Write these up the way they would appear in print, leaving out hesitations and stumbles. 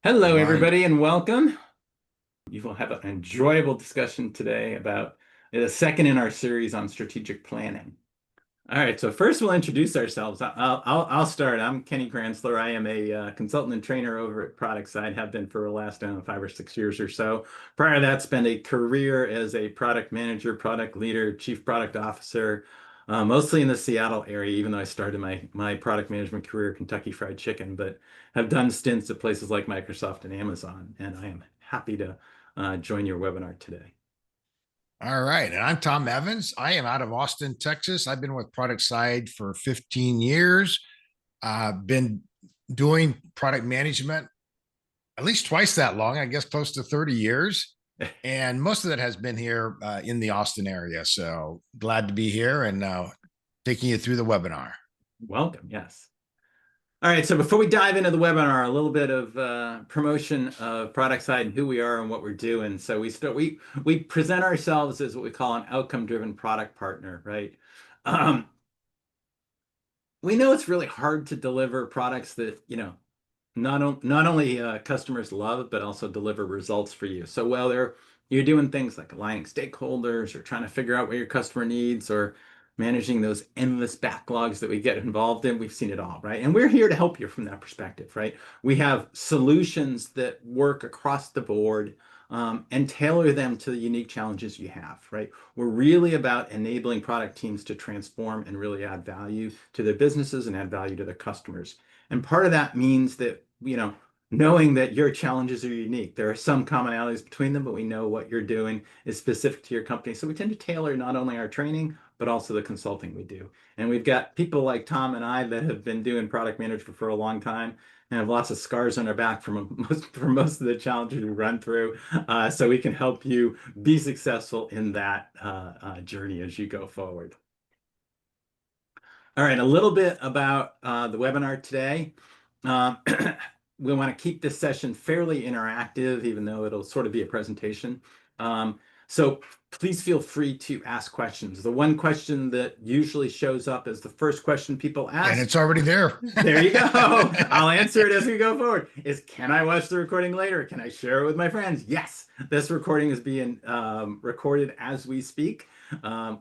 Hello, Right. everybody, and welcome. You will have an enjoyable discussion today about the second in our series on strategic planning. All right, so first we'll introduce ourselves. I'll start. I'm Kenny Kranseler. I am a consultant and trainer over at Productside, have been for the last 5 or 6 years or so. Prior to that, spent a career as a product manager, product leader, chief product officer, mostly in the Seattle area, even though I started my product management career at Kentucky Fried Chicken, but have done stints at places like Microsoft and Amazon, and I am happy to join your webinar today. All right. And I'm Tom Evans. I am out of Austin, Texas. I've been with Productside for 15 years. I've been doing product management at least twice that long, I guess close to 30 years. And most of that has been here in the Austin area. So glad to be here and taking you through the webinar. Welcome, yes. All right, so before we dive into the webinar, a little bit of promotion of Productside and who we are and what we're doing. So we present ourselves as what we call an outcome-driven product partner, right? Um, we know it's really hard to deliver products that, not only customers love, but also deliver results for you. So while you're doing things like aligning stakeholders or trying to figure out what your customer needs or managing those endless backlogs that we get involved in, we've seen it all, right? And we're here to help you from that perspective, right? We have solutions that work across the board and tailor them to the unique challenges you have, right? We're really about enabling product teams to transform and really add value to their businesses and add value to their customers. And part of that means that, knowing that your challenges are unique. There are some commonalities between them, but we know what you're doing is specific to your company. So we tend to tailor not only our training, but also the consulting we do. And we've got people like Tom and I that have been doing product management for a long time and have lots of scars on our back from most of the challenges we run through. So we can help you be successful in that journey as you go forward. All right, a little bit about the webinar today. Um, we want to keep this session fairly interactive, even though it'll sort of be a presentation. So please feel free to ask questions. The one question that usually shows up as the first question people And ask, it's already there. there you go. I'll answer it as we go forward. Is can I watch the recording later? Can I share it with my friends? Yes. This recording is being recorded as we speak.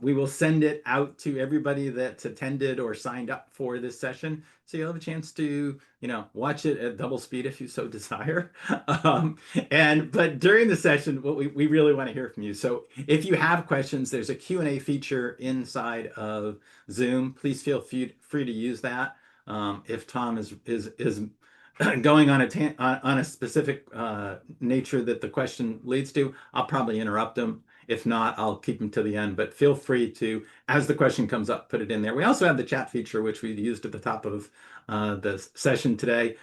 We will send it out to everybody that's attended or signed up for this session. So you'll have a chance to, watch it at double speed if you so desire. But during the session, what we really want to hear from you. So if you have questions, there's a Q&A feature inside of Zoom. Please feel free to use that. If Tom is going on a specific nature that the question leads to, I'll probably interrupt him. If not, I'll keep him to the end. But feel free to, as the question comes up, put it in there. We also have the chat feature, which we used at the top of the session today.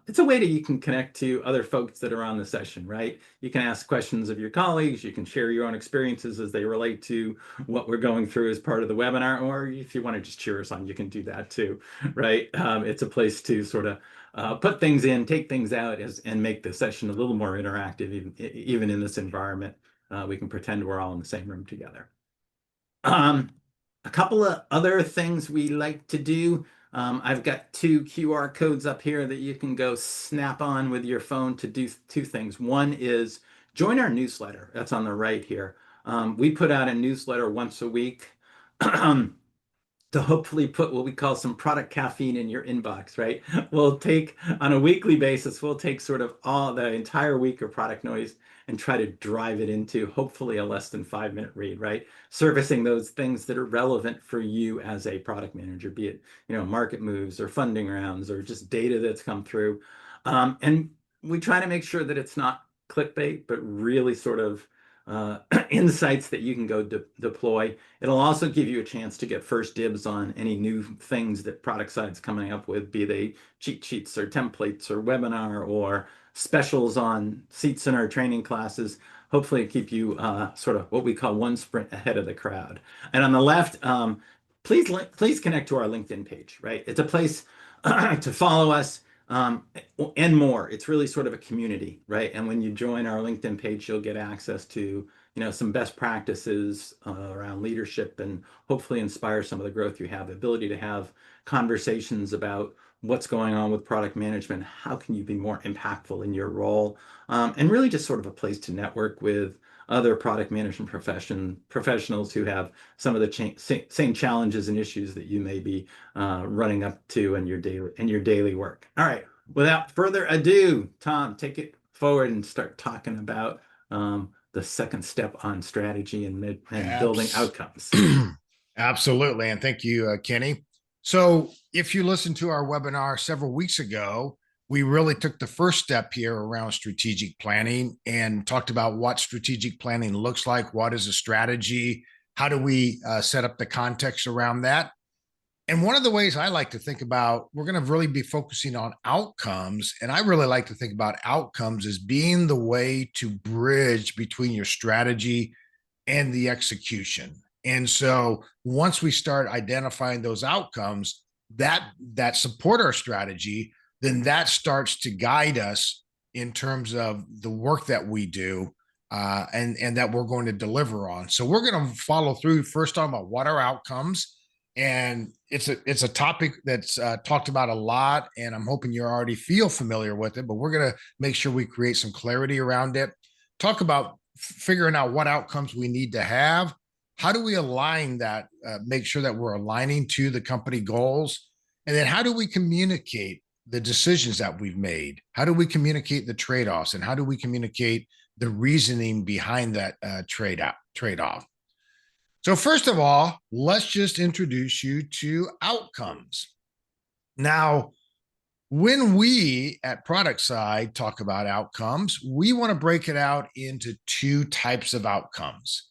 It's a way that you can connect to other folks that are on the session, right? You can ask questions of your colleagues. You can share your own experiences as they relate to what we're going through as part of the webinar. Or if you want to just cheer us on, you can do that too, right? It's a place to sort of put things in, take things out, and make the session a little more interactive, even in this environment. We can pretend we're all in the same room together. Um, a couple of other things we like to do. I've got two QR codes up here that you can go snap on with your phone to do two things. One is join our newsletter. That's on the right here. We put out a newsletter once a week. To hopefully put what we call some product caffeine in your inbox, right? We'll take on a weekly basis, we'll take sort of all the entire week of product noise and try to drive it into hopefully a less than 5 minute read, right? Servicing those things that are relevant for you as a product manager, be it, market moves or funding rounds or just data that's come through. And we try to make sure that it's not clickbait, but really sort of insights that you can go deploy. It'll also give you a chance to get first dibs on any new things that Productside's coming up with, be they cheat sheets or templates or webinar or specials on seats in our training classes. Hopefully keep you sort of what we call one sprint ahead of the crowd. And on the left, please connect to our LinkedIn page, right? It's a place to follow us and more. It's really sort of a community, right? And when you join our LinkedIn page, you'll get access to, some best practices around leadership and hopefully inspire some of the growth you have, the ability to have conversations about what's going on with product management, how can you be more impactful in your role, and really just sort of a place to network with other product management professionals who have some of the same challenges and issues that you may be running up to in your daily work. All right, without further ado, Tom, take it forward and start talking about the second step on strategy and building Abs- outcomes. Absolutely. And thank you, Kenny. So, if you listened to our webinar several weeks ago, we really took the first step here around strategic planning and talked about what strategic planning looks like. What is a strategy? How do we set up the context around that? And one of the ways I like to think about, we're going to really be focusing on outcomes. And I really like to think about outcomes as being the way to bridge between your strategy and the execution. And so once we start identifying those outcomes that support our strategy, then that starts to guide us in terms of the work that we do and that we're going to deliver on. So we're going to follow through first talking about what are outcomes, and it's a topic that's talked about a lot, and I'm hoping you already feel familiar with it. But we're going to make sure we create some clarity around it. Talk about figuring out what outcomes we need to have. How do we align that? Make sure that we're aligning to the company goals, and then how do we communicate the decisions that we've made? How do we communicate the trade-offs, and how do we communicate the reasoning behind that trade-off? So first of all, let's just introduce you to outcomes. Now, when we at Productside talk about outcomes, we want to break it out into two types of outcomes.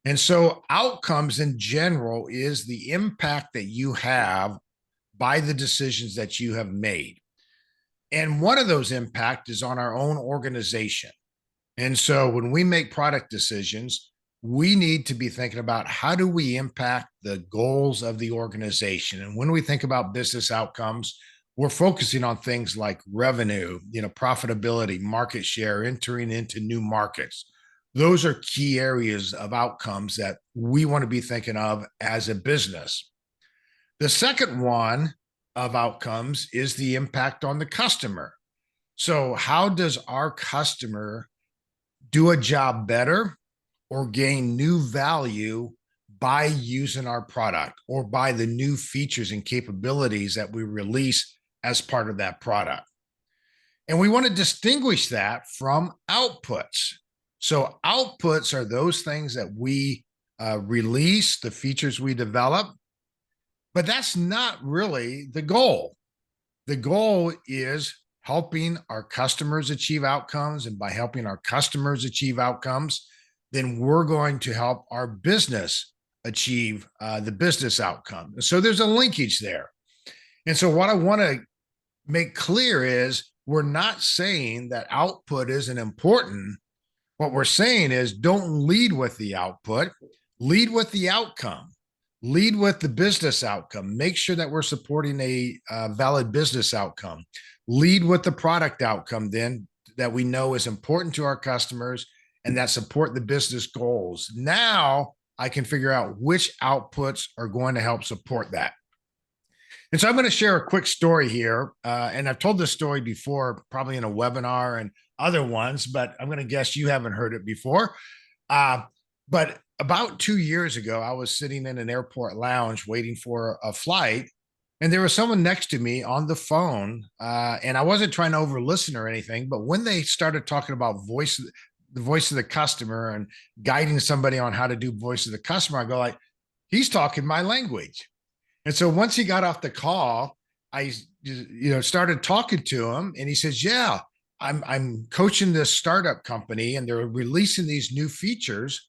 And so outcomes in general is the impact that you have by the decisions that you have made. And one of those impact is on our own organization. And so when we make product decisions, we need to be thinking about how do we impact the goals of the organization. And when we think about business outcomes, we're focusing on things like revenue, profitability, market share, entering into new markets. Those are key areas of outcomes that we want to be thinking of as a business. The second one of outcomes is the impact on the customer. So how does our customer do a job better or gain new value by using our product or by the new features and capabilities that we release as part of that product? And we want to distinguish that from outputs. So outputs are those things that we release, the features we develop, but that's not really the goal. The goal is helping our customers achieve outcomes. And by helping our customers achieve outcomes, then we're going to help our business achieve the business outcome. So there's a linkage there. And so what I want to make clear is we're not saying that output isn't important. What we're saying is don't lead with the output, lead with the outcome. Lead with the business outcome. Make sure that we're supporting a valid business outcome. Lead with the product outcome then that we know is important to our customers and that support the business goals. Now I can figure out which outputs are going to help support that. And so I'm going to share a quick story here. And I've told this story before, probably in a webinar and other ones, but I'm going to guess you haven't heard it before. But about 2 years ago, I was sitting in an airport lounge waiting for a flight, and there was someone next to me on the phone. And I wasn't trying to over listen or anything, but when they started talking about the voice of the customer and guiding somebody on how to do voice of the customer, I go like, he's talking my language. And so once he got off the call, I started talking to him, and he says, yeah, I'm coaching this startup company and they're releasing these new features.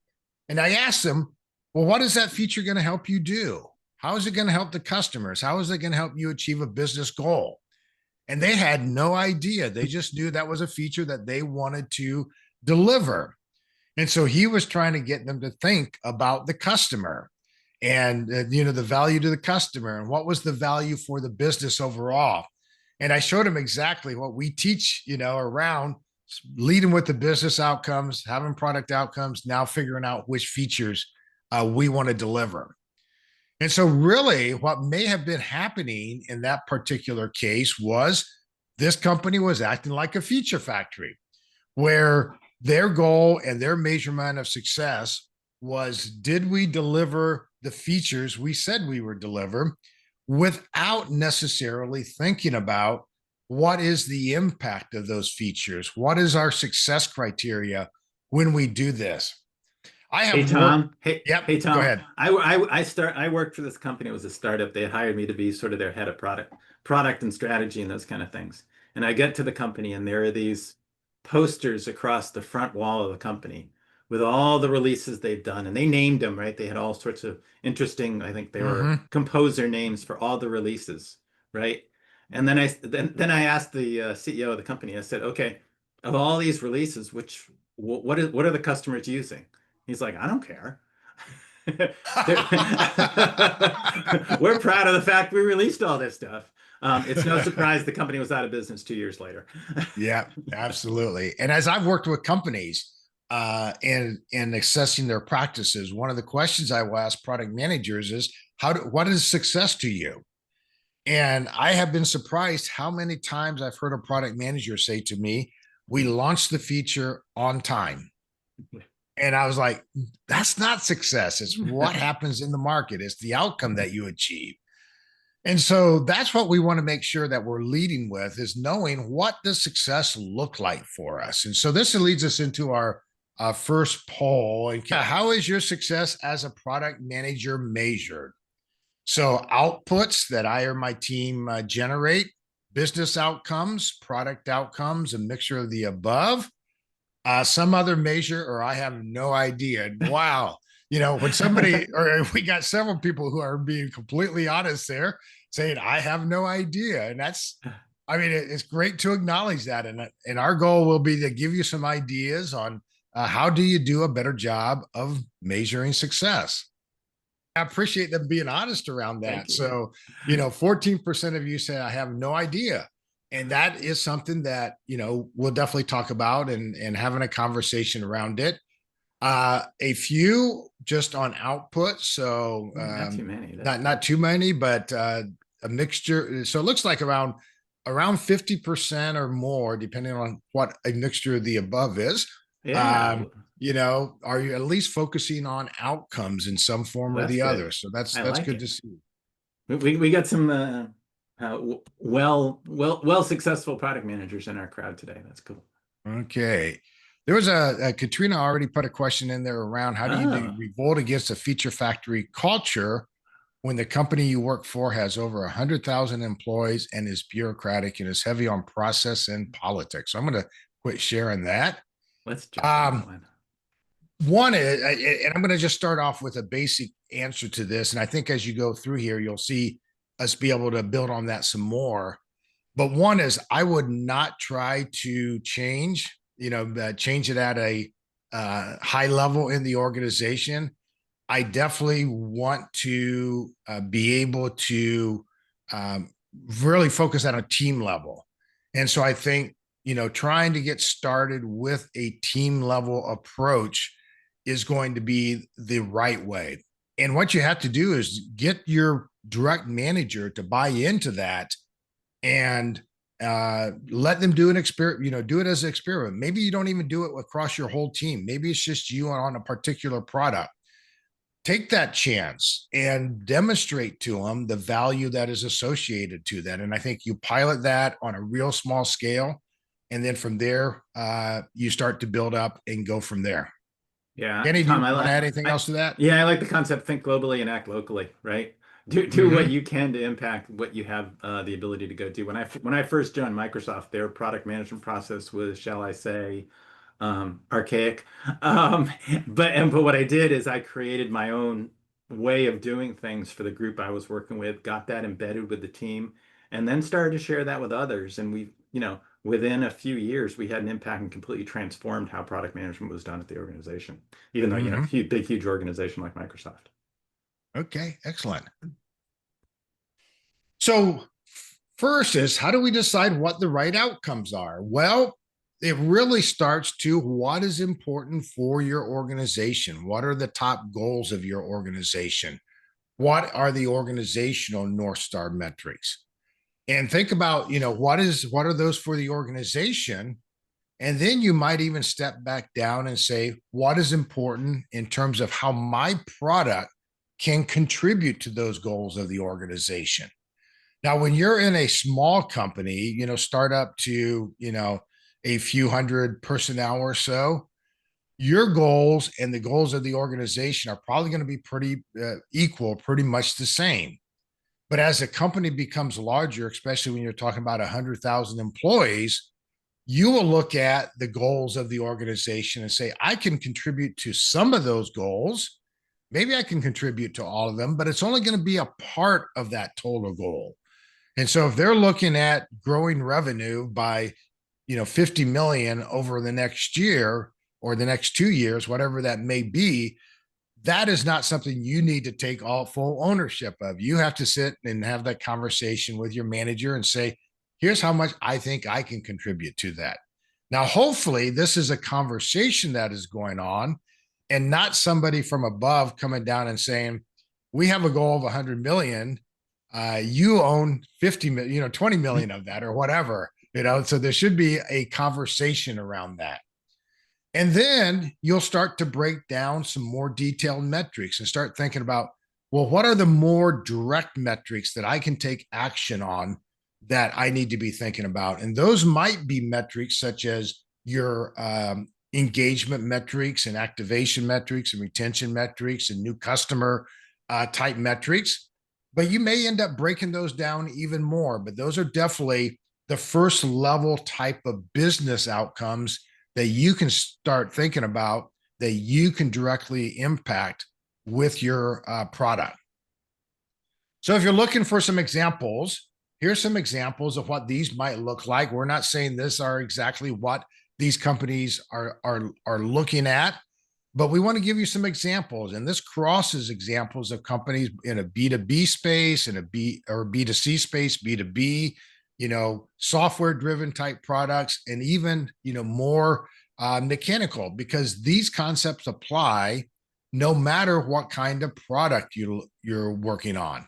And I asked them, well, what is that feature going to help you do? How is it going to help the customers? How is it going to help you achieve a business goal? And they had no idea. They just knew that was a feature that they wanted to deliver. And so he was trying to get them to think about the customer and, the value to the customer and what was the value for the business overall. And I showed him exactly what we teach, around leading with the business outcomes, having product outcomes, now figuring out which features we want to deliver. And so, really, what may have been happening in that particular case was this company was acting like a feature factory where their goal and their measurement of success was, did we deliver the features we said we would deliver, without necessarily thinking about what is the impact of those features? What is our success criteria when we do this? I Hey have worked. Tom, hey Yep. hey Go Tom, ahead. I worked for this company. It was a startup. They hired me to be sort of their head of product and strategy and those kind of things. And I get to the company and there are these posters across the front wall of the company with all the releases they've done, and they named them, right? They had all sorts of interesting, I think they were Mm-hmm. composer names for all the releases, right? And then I asked the CEO of the company. I said, okay, of all these releases, what are the customers using? He's like, I don't care. We're proud of the fact we released all this stuff. It's no surprise the company was out of business 2 years later. Yeah, absolutely. And as I've worked with companies and assessing their practices, one of the questions I will ask product managers is, what is success to you? And I have been surprised how many times I've heard a product manager say to me, we launched the feature on time. And I was like, that's not success. It's what happens in the market. It's the outcome that you achieve. And so that's what we want to make sure that we're leading with, is knowing, what does success look like for us? And so this leads us into our first poll. And how is your success as a product manager measured? So outputs that I or my team generate, business outcomes, product outcomes, a mixture of the above, some other measure, or I have no idea. Wow. When somebody, or we got several people who are being completely honest there, saying, I have no idea. And it's great to acknowledge that. And our goal will be to give you some ideas on how do you do a better job of measuring success. I appreciate them being honest around Thank that. you. So, 14% of you say, I have no idea. And that is something that, we'll definitely talk about and having a conversation around it. A few just on output. So, Not too many. not too many, but a mixture. So it looks like around 50% or more, depending on what a mixture of the above is. Yeah, Um, are you at least focusing on outcomes in some form or that's the good. other? So that's I that's like good it. to see. We got some well successful product managers in our crowd today. That's cool. Okay. There was a Katrina already put a question in there around, how do you Oh, revolt against a feature factory culture when the company you work for has over 100,000 employees and is bureaucratic and is heavy on process and politics? So I'm going to quit sharing that. let's jump on that Um, one. One is, and I'm going to just start off with a basic answer to this. And I think as you go through here, you'll see us be able to build on that some more. But one is, I would not try to change it at a high level in the organization. I definitely want to be able to um, really focus on a team level. And so I think, trying to get started with a team level approach is going to be the right way. And what you have to do is get your direct manager to buy into that and let them do an experiment, do it as an experiment. Maybe you don't even do it across your whole team. Maybe it's just you on a particular product. Take that chance and demonstrate to them the value that is associated to that. And I think you pilot that on a real small scale. And then from there, you start to build up and go from there. Yeah, Kenny, do Tom, you want to add anything else to that? yeah, I like the concept, think globally and act locally, right? Do what Mm-hmm. you can to impact what you have the ability to go do. When I first joined Microsoft, their product management process was, shall I say, archaic. Um, but what I did is I created my own way of doing things for the group I was working with, got that embedded with the team, and then started to share that with others. And within a few years, we had an impact and completely transformed how product management was done at the organization, even though, Mm-hmm. huge organization like Microsoft. Okay, excellent. So, first is, how do we decide what the right outcomes are? Well, it really starts to what is important for your organization. What are the top goals of your organization? what are the organizational North Star metrics? And think about, what are those for the organization? And then you might even step back down and say, what is important in terms of how my product can contribute to those goals of the organization? Now, when you're in a small company, start up to, a few hundred personnel or so, your goals and the goals of the organization are probably going to be pretty equal, pretty much the same. But as a company becomes larger, especially when you're talking about 100,000 employees, you will look at the goals of the organization and say, I can contribute to some of those goals. Maybe I can contribute to all of them, but it's only going to be a part of that total goal. And so if they're looking at growing revenue by, 50 million over the next year or the next 2 years, whatever that may be, that is not something you need to take all full ownership of. You have to sit and have that conversation with your manager and say, here's how much I think I can contribute to that. Now, hopefully, this is a conversation that is going on and not somebody from above coming down and saying, we have a goal of 100 million. You own 50 million, 20 million of that or whatever, so there should be a conversation around that. And then you'll start to break down some more detailed metrics and start thinking about, well, what are the more direct metrics that I can take action on that I need to be thinking about? And those might be metrics such as your engagement metrics and activation metrics and retention metrics and new customer type metrics. But you may end up breaking those down even more. But those are definitely the first level type of business outcomes that you can start thinking about that you can directly impact with your product. So if you're looking for some examples, here's some examples of what these might look like. We're not saying this are exactly what these companies are looking at, but we want to give you some examples. And this crosses examples of companies in a B2B space, in a B2C space, B2B, software driven type products, and even, more mechanical, because these concepts apply no matter what kind of product you're working on.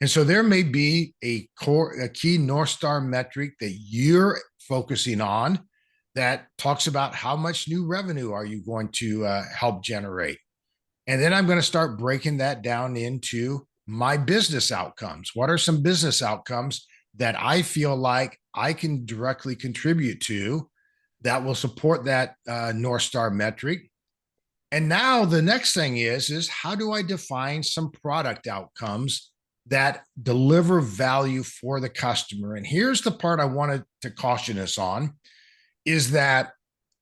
And so there may be a key North Star metric that you're focusing on that talks about how much new revenue are you going to help generate. And then I'm going to start breaking that down into my business outcomes. What are some business outcomes that I feel like I can directly contribute to that will support that North Star metric? And now the next thing is how do I define some product outcomes that deliver value for the customer? And here's the part I wanted to caution us on is that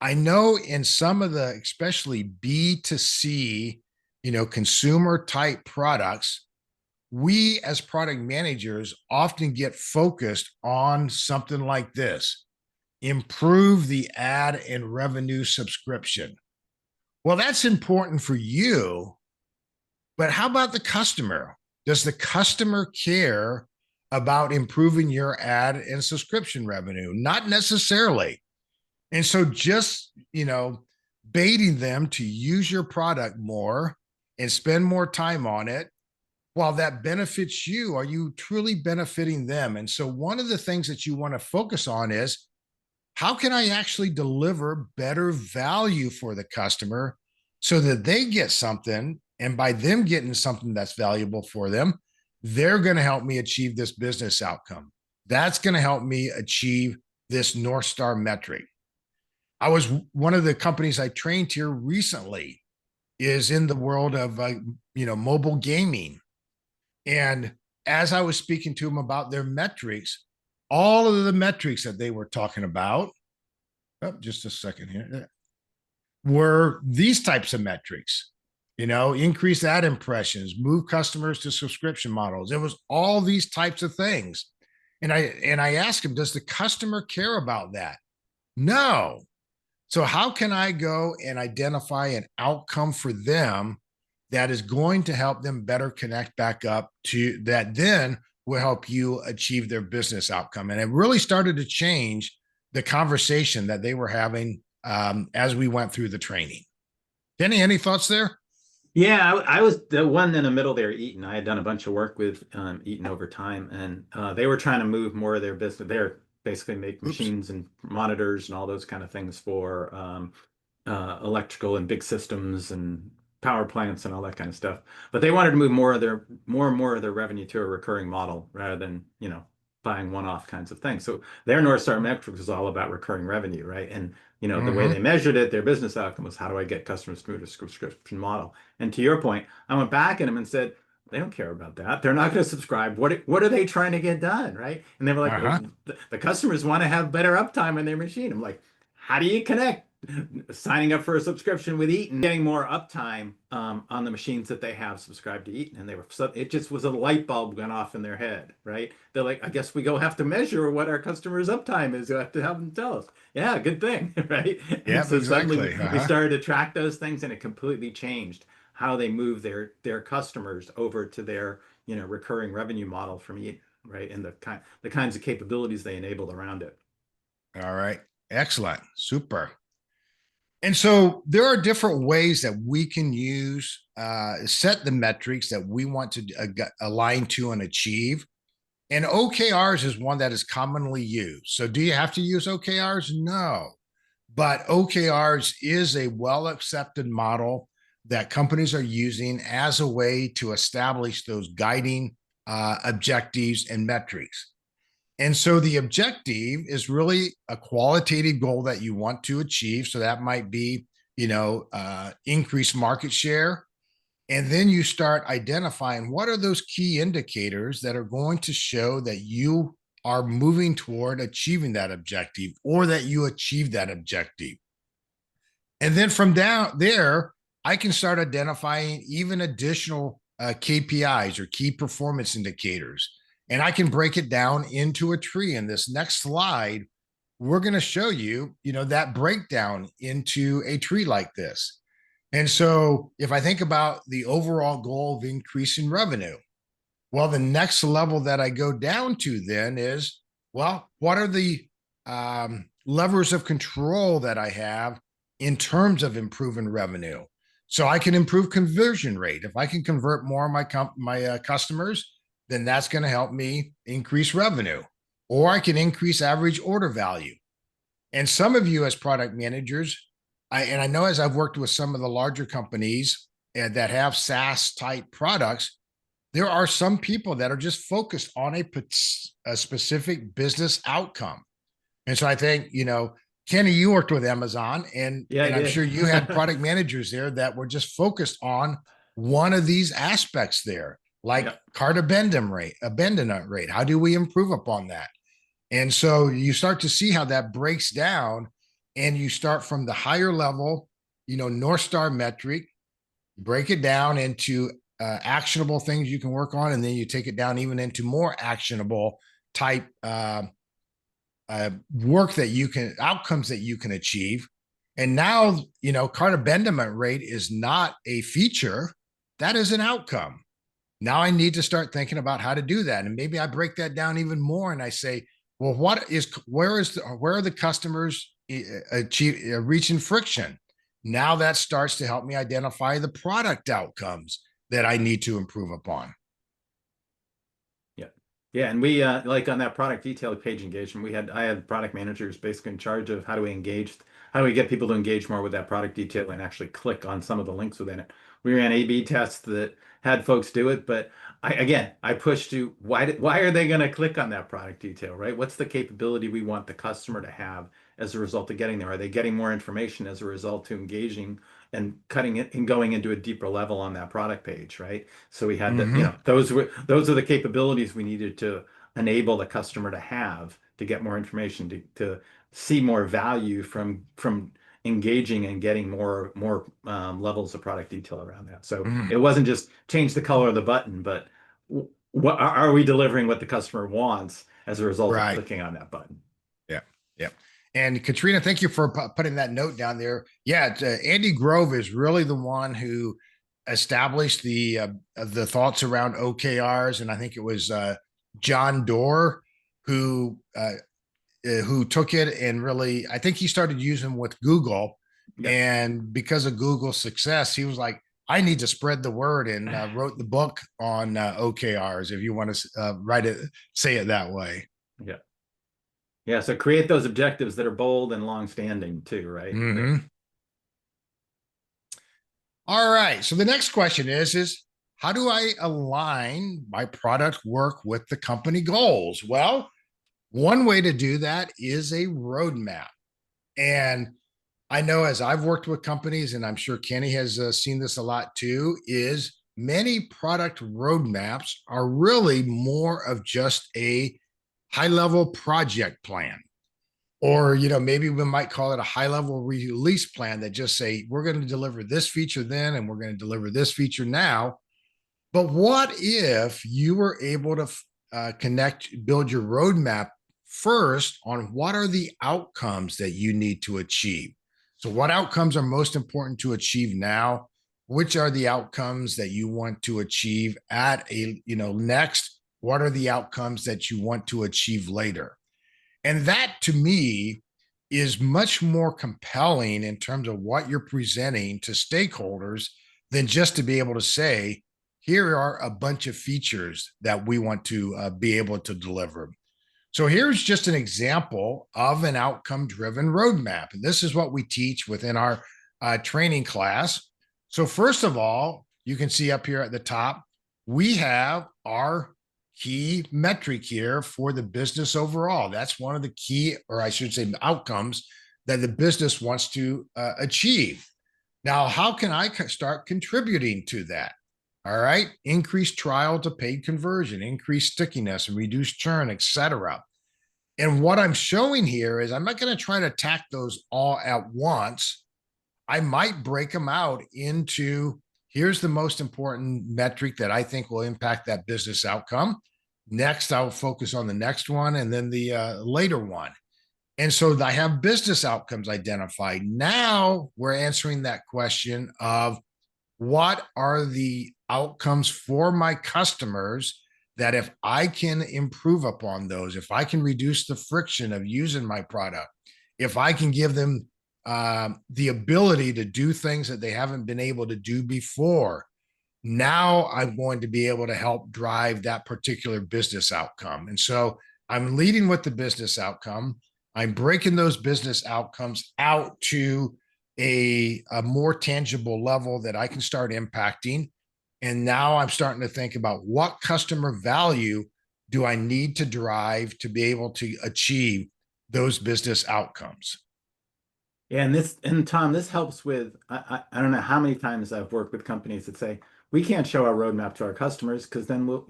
I know in some of the, especially B2C, consumer type products, we as product managers often get focused on something like this: improve the ad and revenue subscription. Well, that's important for you, but how about the customer? Does the customer care about improving your ad and subscription revenue? Not necessarily. And so just, baiting them to use your product more and spend more time on it, while that benefits you, are you truly benefiting them? And so one of the things that you want to focus on is, how can I actually deliver better value for the customer so that they get something? And by them getting something that's valuable for them, they're going to help me achieve this business outcome. That's going to help me achieve this North Star metric. One of the companies I trained here recently is in the world of, mobile gaming. And as I was speaking to them about their metrics, all of the metrics that they were talking about, just a second here, were these types of metrics, increase ad impressions, move customers to subscription models. It was all these types of things. And I asked him, does the customer care about that? No. So how can I go and identify an outcome for them that is going to help them better connect back up to that, then will help you achieve their business outcome? And it really started to change the conversation that they were having as we went through the training. Kenny, any thoughts there? Yeah, I was the one in the middle there, Eaton. I had done a bunch of work with Eaton over time, and they were trying to move more of their business. They're basically make Oops. machines and monitors and all those kind of things for electrical and big systems and power plants and all that kind of stuff. But they wanted to move more and more of their revenue to a recurring model rather than, buying one-off kinds of things. So their North Star metrics is all about recurring revenue, right? And the way they Mm-hmm. measured it, their business outcome was how do I get customers to move to a subscription model? And to your point, I went back at them and said, they don't care about that. They're not going to subscribe. What are they trying to get done, right? And they were like, well, Uh-huh. the customers want to have better uptime in their machine. I'm like, how do you connect signing up for a subscription with Eaton, getting more uptime on the machines that they have subscribed to Eaton, and it just was a light bulb went off in their head, right? They're like, I guess we go have to measure what our customers' uptime is. We have to have them tell us. Yeah, good thing, right? And Yep, so suddenly exactly. we Uh-huh. started to track those things, and it completely changed how they move their customers over to their recurring revenue model from Eaton, right? And the kinds of capabilities they enabled around it. All right. Excellent. Super. And so there are different ways that we can use, set the metrics that we want to align to and achieve. And OKRs is one that is commonly used. So do you have to use OKRs? No. But OKRs is a well accepted model that companies are using as a way to establish those guiding objectives and metrics. And so the objective is really a qualitative goal that you want to achieve. So that might be, increase market share. And then you start identifying what are those key indicators that are going to show that you are moving toward achieving that objective or that you achieve that objective. And then from down there, I can start identifying even additional KPIs or key performance indicators. And I can break it down into a tree. In this next slide, we're going to show you, that breakdown into a tree like this. And so if I think about the overall goal of increasing revenue, well, the next level that I go down to then is, well, what are the levers of control that I have in terms of improving revenue? So I can improve conversion rate. If I can convert more of my customers, then that's going to help me increase revenue, or I can increase average order value. And some of you as product managers, and I know as I've worked with some of the larger companies that have SaaS type products, there are some people that are just focused on a specific business outcome. And so I think, Kenny, you worked with Amazon Yeah, I and I'm did. sure you had product managers there that were just focused on one of these aspects there, like Yep. cart abandonment rate. How do we improve upon that? And so you start to see how that breaks down, and you start from the higher level, North Star metric, break it down into actionable things you can work on, and then you take it down even into more actionable type work that you can outcomes that you can achieve. And now, cart abandonment rate is not a feature, that is an outcome. Now I need to start thinking about how to do that. And maybe I break that down even more and I say, well, where are the customers reaching friction? Now that starts to help me identify the product outcomes that I need to improve upon. Yeah. Yeah. And we like on that product detail page engagement, I had product managers basically in charge of how do we get people to engage more with that product detail and actually click on some of the links within it. We ran A/B tests that had folks do it, but I pushed to why are they going to click on that product detail, right? What's the capability we want the customer to have as a result of getting there? Are they getting more information as a result to engaging and cutting it and going into a deeper level on that product page, right? So we had that, Mm-hmm. those are the capabilities we needed to enable the customer to have to get more information, to see more value from engaging and getting more levels of product detail around that. So Mm-hmm. it wasn't just change the color of the button, but what are we delivering what the customer wants as a result of Right. clicking on that button? Yeah. Yeah. And Katrina, thank you for putting that note down there. Yeah, Andy Grove is really the one who established the thoughts around OKRs, and I think it was John Doerr who who took it and really, I think he started using them with Google, Yep. and because of Google's success, he was like, I need to spread the word and wrote the book on OKRs. If you want to write it, say it that way. Yeah. Yeah. So create those objectives that are bold and long-standing too, right? Mm-hmm. All right. So the next question is how do I align my product work with the company goals? Well, one way to do that is a roadmap. And I know as I've worked with companies, and I'm sure Kenny has seen this a lot too, is many product roadmaps are really more of just a high level project plan. Or, maybe we might call it a high level release plan that just say, we're going to deliver this feature then, and we're going to deliver this feature now. But what if you were able to build your roadmap first on what are the outcomes that you need to achieve? So, what outcomes are most important to achieve now? Which are the outcomes that you want to achieve at next? What are the outcomes that you want to achieve later? And that to me is much more compelling in terms of what you're presenting to stakeholders than just to be able to say, here are a bunch of features that we want to be able to deliver. So here's just an example of an outcome driven roadmap. And this is what we teach within our training class. So, first of all, you can see up here at the top, we have our key metric here for the business overall. That's one of the key, or I should say, outcomes that the business wants to achieve. Now, how can I start contributing to that? All right, increase trial to paid conversion, increase stickiness, and reduce churn, etc. And what I'm showing here is I'm not going to try to attack those all at once. I might break them out into here's the most important metric that I think will impact that business outcome. Next, I'll focus on the next one and then the later one. And so I have business outcomes identified. Now we're answering that question of what are the outcomes for my customers that if I can improve upon those, if I can reduce the friction of using my product, if I can give them the ability to do things that they haven't been able to do before, now I'm going to be able to help drive that particular business outcome. And so I'm leading with the business outcome. I'm breaking those business outcomes out to a more tangible level that I can start impacting. And now I'm starting to think about what customer value do I need to drive to be able to achieve those business outcomes. Yeah, and Tom, this helps with I don't know how many times I've worked with companies that say we can't show our roadmap to our customers because then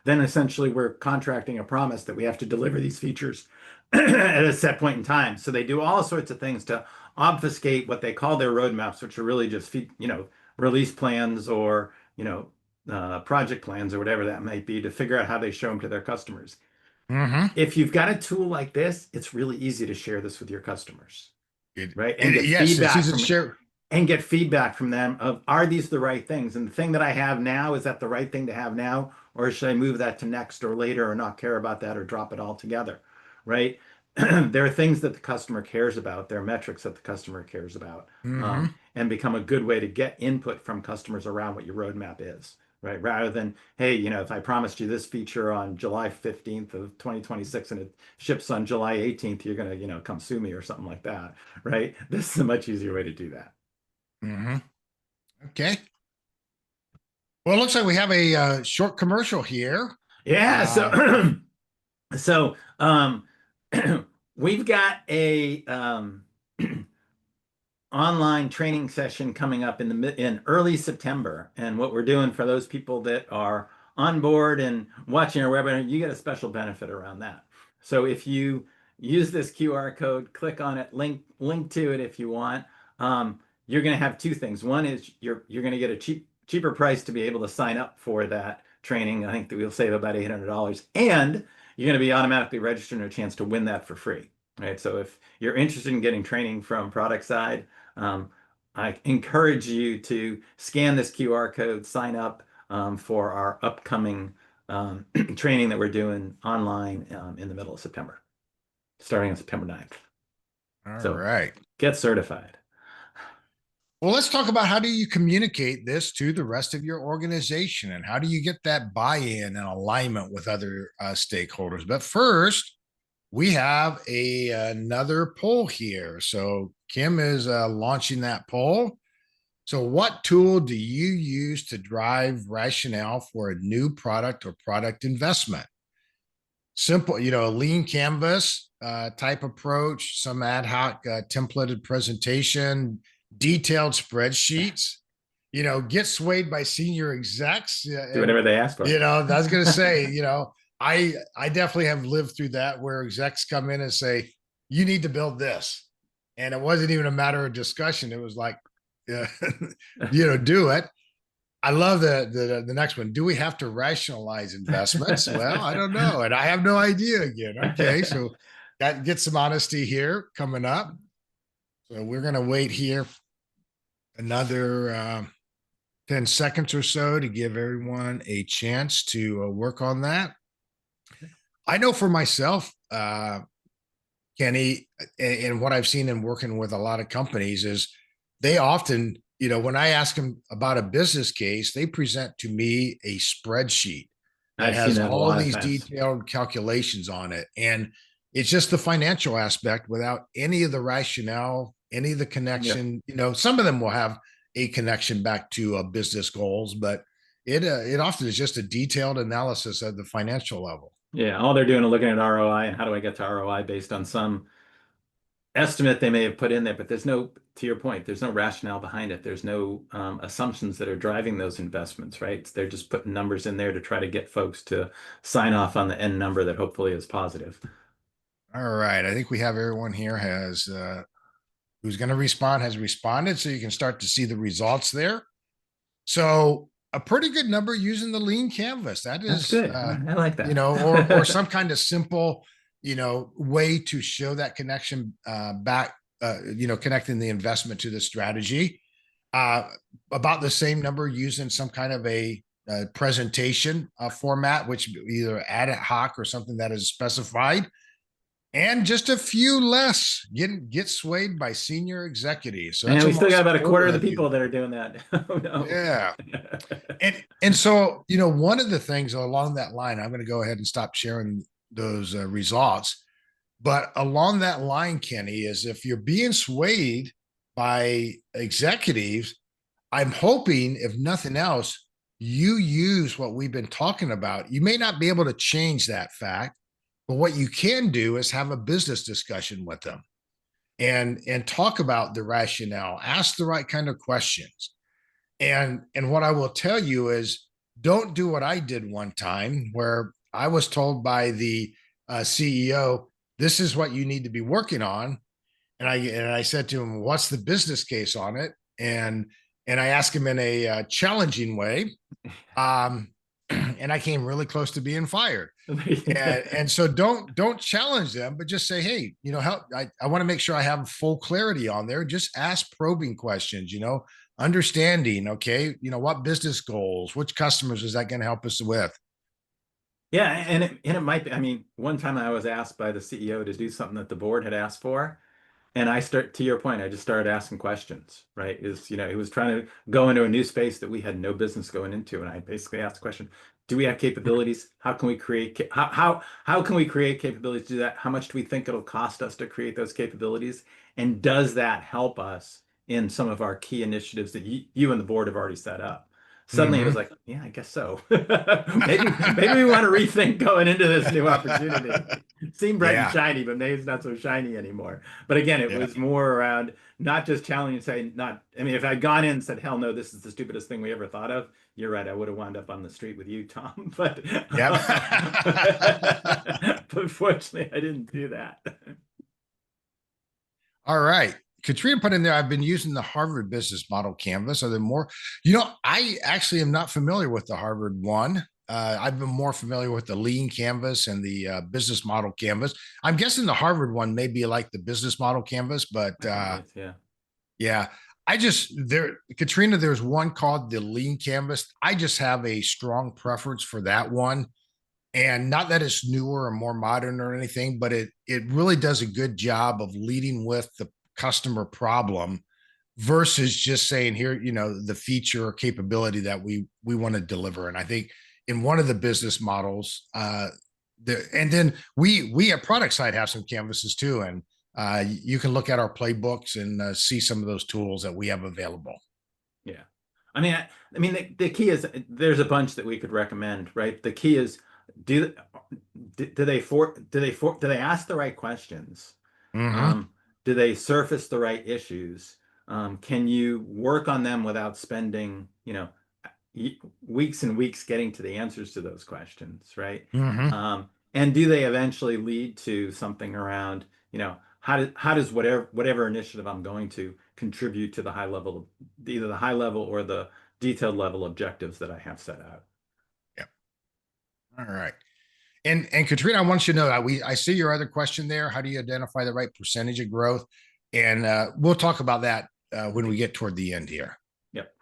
then essentially we're contracting a promise that we have to deliver these features at a set point in time. So they do all sorts of things to obfuscate what they call their roadmaps, which are really just release plans or project plans or whatever that might be to figure out how they show them to their customers. Mm-hmm. If you've got a tool like this, it's really easy to share this with your customers, right? Yes, it's easy to share. And get feedback from them of are these the right things? And the thing that I have now, is that the right thing to have now? Or should I move that to next or later or not care about that or drop it altogether? Right? There are things that the customer cares about, there are metrics that the customer cares about, Mm-hmm. and become a good way to get input from customers around what your roadmap is. Right. Rather than, hey, if I promised you this feature on July 15th of 2026 and it ships on July 18th, you're going to, come sue me or something like that. Right. This is a much easier way to do that. Mm-hmm. Okay. Well, it looks like we have a short commercial here. Yeah. Uh, So we've got a online training session coming up in early September. And what we're doing for those people that are on board and watching our webinar, you get a special benefit around that. So if you use this QR code, click on it, link to it if you want. You're going to have two things. One is you're going to get a cheaper price to be able to sign up for that training. I think that we'll save about $800, and you're going to be automatically registered and a chance to win that for free. Right. So if you're interested in getting training from Productside, um, I encourage you to scan this QR code, sign up for our upcoming training that we're doing online in the middle of September, starting on September 9th. all So right. get certified. Well, let's talk about how do you communicate this to the rest of your organization and how do you get that buy-in and alignment with other stakeholders. But first, we have another poll here. So Kim is launching that poll. So what tool do you use to drive rationale for a new product or product investment? Simple, a lean canvas type approach, some ad hoc templated presentation, detailed spreadsheets, get swayed by senior execs. Do And, whatever they ask for. I was going to say, I definitely have lived through that where execs come in and say, you need to build this. And it wasn't even a matter of discussion. It was like, do it. I love the next one. Do we have to rationalize investments? Well, I don't know. And I have no idea again. Okay. So that gets some honesty here coming up. So we're going to wait here another 10 seconds or so to give everyone a chance to work on that. I know for myself, Kenny, and what I've seen in working with a lot of companies is they often, when I ask them about a business case, they present to me a spreadsheet that I've seen has that a all lot of these times. detailed calculations on it. And it's just the financial aspect without any of the rationale, any of the Yeah. connection. Some of them will have a connection back to business goals, but it often is just a detailed analysis at the financial level. Yeah. All they're doing is looking at ROI and how do I get to ROI based on some estimate they may have put in there, but there's no, to your point, there's no rationale behind it. There's no assumptions that are driving those investments, right? They're just putting numbers in there to try to get folks to sign off on the end number that hopefully is positive. All right. I think we have everyone here has who's going to respond has responded. So you can start to see the results there. So a pretty good number using the lean canvas. That That's is, good. I like or that. some kind of simple, way to show that connection back, connecting the investment to the strategy. Uh, about the same number using some kind of a presentation format, which either ad hoc or something that is specified and just a few less get swayed by senior executives. So And that's we still got almost about a quarter of the you. people that are doing that. Oh no. Yeah. And so, one of the things along that line, I'm going to go ahead and stop sharing those results. But along that line, Kenny, is if you're being swayed by executives, I'm hoping, if nothing else, you use what we've been talking about. You may not be able to change that fact, but what you can do is have a business discussion with them and talk about the rationale, ask the right kind of questions. And what I will tell you is don't do what I did one time where I was told by the CEO, this is what you need to be working on. And I said to him, what's the business case on it? And I asked him in a challenging way. Um, and I came really close to being fired. And so don't challenge them, but just say, hey, help. I want to make sure I have full clarity on there. Just ask probing questions, understanding, okay, what business goals, which customers is that going to help us with? Yeah, and it might be. I mean, one time I was asked by the CEO to do something that the board had asked for, and I start to your point, I just started asking questions, right? He was trying to go into a new space that we had no business going into. And I basically asked the question, do we have capabilities? How can we create how can we create capabilities to do that? How much do we think it'll cost us to create those capabilities? And does that help us in some of our key initiatives that you and the board have already set up? Suddenly it was Mm-hmm. like, yeah, I guess so. Maybe we want to rethink going into this new opportunity. Seemed bright and Yeah. shiny, but maybe it's not so shiny anymore. But again, it Yeah. was more around not just challenging, saying, not, I mean, if I'd gone in and said, hell no, this is the stupidest thing we ever thought of, you're right, I would have wound up on the street with you, Tom. But, Yep. but fortunately, I didn't do that. All right. Katrina put in there, I've been using the Harvard business model canvas. Are there more? I actually am not familiar with the Harvard one. I've been more familiar with the lean canvas and the business model canvas. I'm guessing the Harvard one may be like the business model canvas, but I think it is, yeah. yeah, Katrina, there's one called the lean canvas. I just have a strong preference for that one. And not that it's newer or more modern or anything, but it really does a good job of leading with the customer problem versus just saying here, the feature or capability that we want to deliver. And I think in one of the business models, and then we at Productside have some canvases too, and you can look at our playbooks and see some of those tools that we have available. Yeah. The key is there's a bunch that we could recommend, right? The key is do do they ask the right questions? Mm-hmm. Um, do they surface the right issues? Can you work on them without spending, weeks and weeks getting to the answers to those questions, right? Mm-hmm. And do they eventually lead to something around, how does whatever initiative I'm going to contribute to the high level, either the high level or the detailed level objectives that I have set out? Yep. All right. And Katrina, I want you to know I see your other question there. How do you identify the right percentage of growth? And we'll talk about that when we get toward the end here. Yep.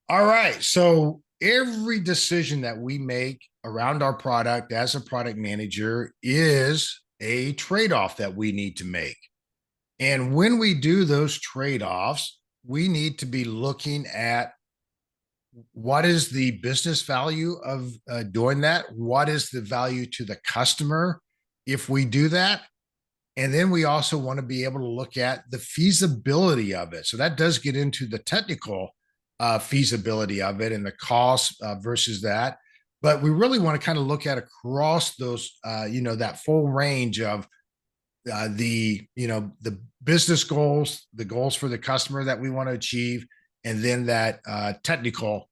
All right. So every decision that we make around our product as a product manager is a trade-off that we need to make. And when we do those trade-offs, we need to be looking at what is the business value of doing that? What is the value to the customer if we do that? And then we also want to be able to look at the feasibility of it. So that does get into the technical feasibility of it and the cost versus that. But we really want to kind of look at across those, that full range of the business goals, the goals for the customer that we want to achieve, and then that technical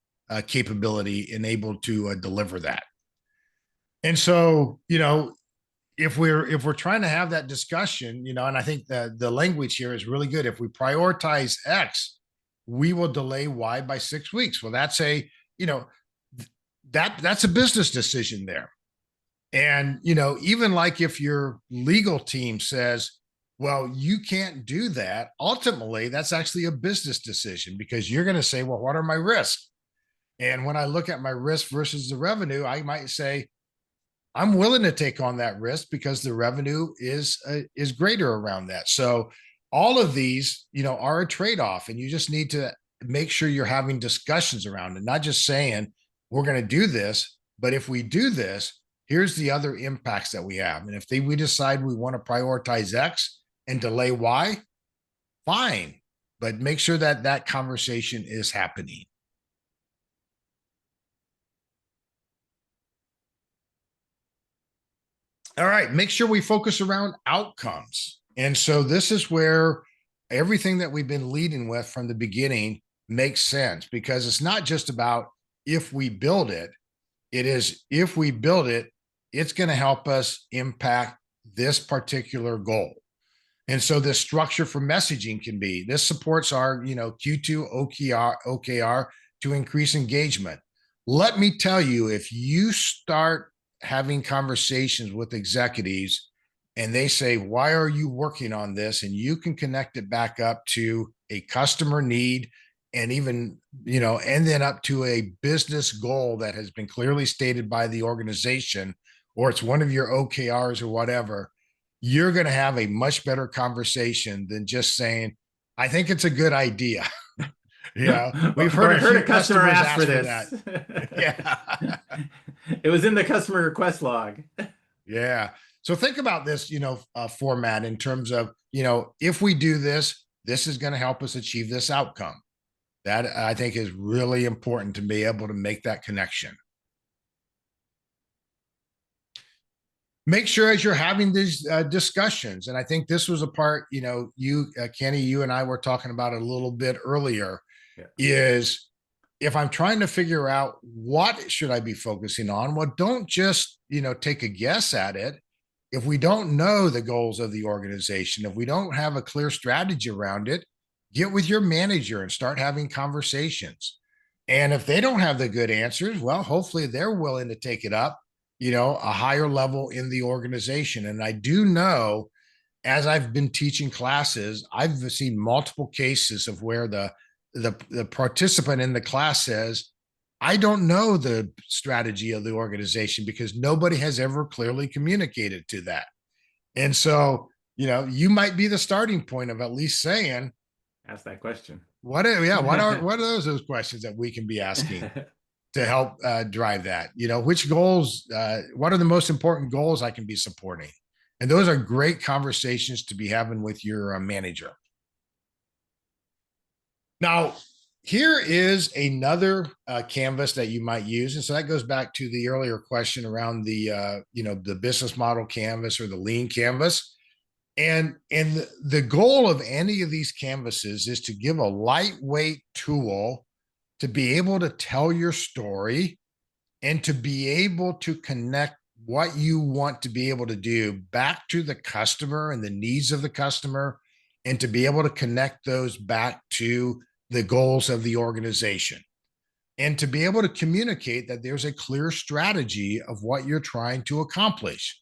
capability enabled to deliver that. And so, if we're trying to have that discussion, and I think the language here is really good. If we prioritize X, we will delay Y by 6 weeks. Well, that's that's a business decision there. And, even like if your legal team says, well, you can't do that, ultimately, that's actually a business decision because you're going to say, well, what are my risks? And when I look at my risk versus the revenue, I might say, I'm willing to take on that risk because the revenue is greater around that. So all of these, are a trade-off, and you just need to make sure you're having discussions around it, not just saying we're going to do this, but if we do this, here's the other impacts that we have. And if we decide we want to prioritize X and delay Y, fine, but make sure that that conversation is happening. All right, make sure we focus around outcomes. And so this is where everything that we've been leading with from the beginning makes sense, because it's not just about if we build it, it is if we build it, it's going to help us impact this particular goal. And so the structure for messaging can be, this supports our, Q2 OKR to increase engagement. Let me tell you, if you start having conversations with executives and they say, why are you working on this? And you can connect it back up to a customer need and even, and then up to a business goal that has been clearly stated by the organization, or it's one of your OKRs or whatever, you're going to have a much better conversation than just saying, I think it's a good idea. We've heard, I heard a customer ask for that. this. Yeah. It was in the customer request log. Yeah. So think about this, format in terms of, if we do this, this is going to help us achieve this outcome. That I think is really important to be able to make that connection. Make sure as you're having these discussions, and I think this was a part, Kenny, you and I were talking about it a little bit earlier, Yeah. is if I'm trying to figure out what should I be focusing on, well, don't just, take a guess at it. If we don't know the goals of the organization, if we don't have a clear strategy around it, get with your manager and start having conversations. And if they don't have the good answers, well, hopefully they're willing to take it up, a higher level in the organization. And I do know, as I've been teaching classes, I've seen multiple cases of where the participant in the class says, I don't know the strategy of the organization because nobody has ever clearly communicated to that. And so, you might be the starting point of at least saying, Ask that question. what are those questions that we can be asking to help drive that? Which goals, what are the most important goals I can be supporting? And those are great conversations to be having with your manager. Now, here is another canvas that you might use. And so that goes back to the earlier question around the business model canvas or the lean canvas. And the goal of any of these canvases is to give a lightweight tool to be able to tell your story and to be able to connect what you want to be able to do back to the customer and the needs of the customer, and to be able to connect those back to the goals of the organization, and to be able to communicate that there's a clear strategy of what you're trying to accomplish.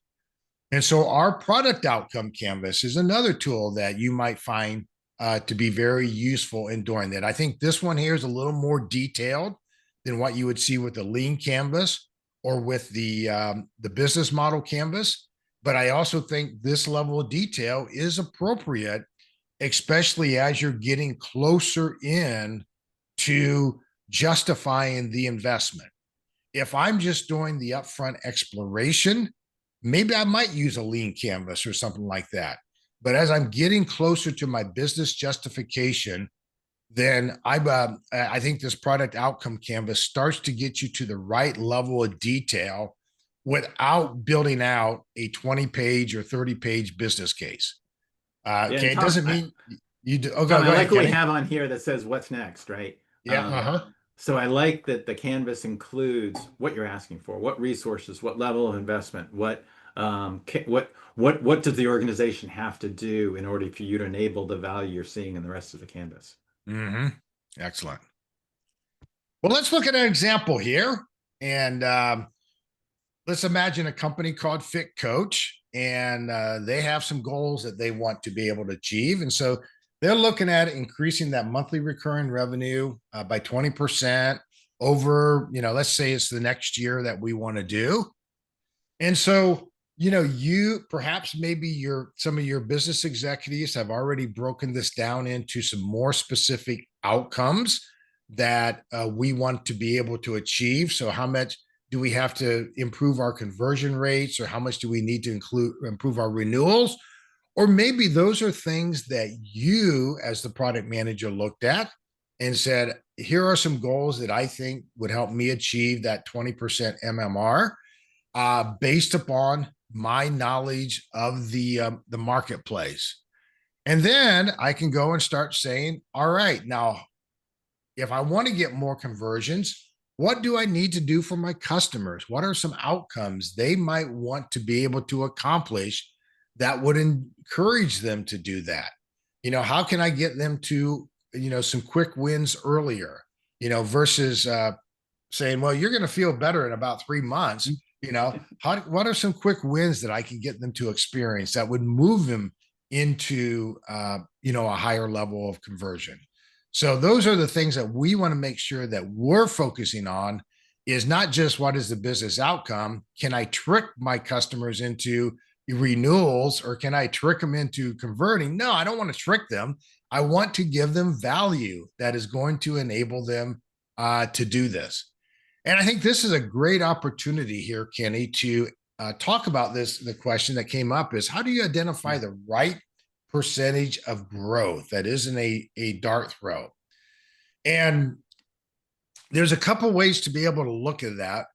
And so our product outcome canvas is another tool that you might find to be very useful in doing that. I think this one here is a little more detailed than what you would see with the lean canvas or with the business model canvas. But I also think this level of detail is appropriate, especially as you're getting closer in to justifying the investment. If I'm just doing the upfront exploration, maybe I might use a lean canvas or something like that. But as I'm getting closer to my business justification, then I think this product outcome canvas starts to get you to the right level of detail without building out a 20-page or 30-page business case. Okay, it doesn't mean you do. Oh, Tom, go I ahead, like what we Kenny. have on here that says what's next, right? Yeah. Uh-huh. So I like that the canvas includes what you're asking for, what resources, what level of investment, what does the organization have to do in order for you to enable the value you're seeing in the rest of the canvas? Mm-hmm. Excellent. Well, let's look at an example here. And let's imagine a company called Fit Coach, and they have some goals that they want to be able to achieve. And so they're looking at increasing that monthly recurring revenue by 20% over, let's say it's the next year that we want to do. And so, you perhaps maybe some of your business executives have already broken this down into some more specific outcomes that we want to be able to achieve. So how much do we have to improve our conversion rates, or how much do we need to improve our renewals? Or maybe those are things that you, as the product manager, looked at and said, here are some goals that I think would help me achieve that 20% MMR based upon my knowledge of the marketplace. And then I can go and start saying, all right, now, if I want to get more conversions, what do I need to do for my customers? What are some outcomes they might want to be able to accomplish that would encourage them to do that? How can I get them to, some quick wins earlier, versus saying, well, you're going to feel better in about 3 months. What are some quick wins that I can get them to experience that would move them into, a higher level of conversion? So those are the things that we want to make sure that we're focusing on, is not just what is the business outcome. Can I trick my customers into renewals, or can I trick them into converting? No, I don't want to trick them. I want to give them value that is going to enable them to do this. And I think this is a great opportunity here, Kenny, to talk about this. The question that came up is, how do you identify the right percentage of growth that isn't a dart throw? And there's a couple ways to be able to look at that.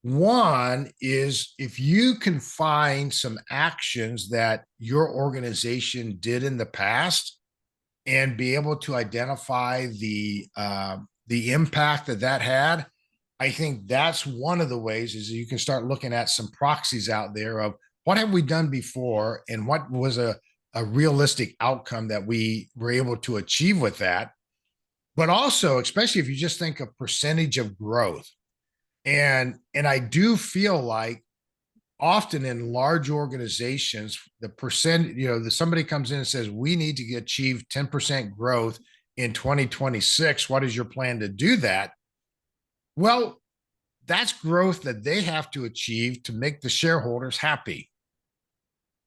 One is, if you can find some actions that your organization did in the past and be able to identify the impact that had, I think that's one of the ways, is you can start looking at some proxies out there of what have we done before and what was a realistic outcome that we were able to achieve with that. But also, especially if you just think of percentage of growth. And I do feel like often in large organizations, the percent, somebody comes in and says, we need to achieve 10% growth in 2026. What is your plan to do that? Well, that's growth that they have to achieve to make the shareholders happy.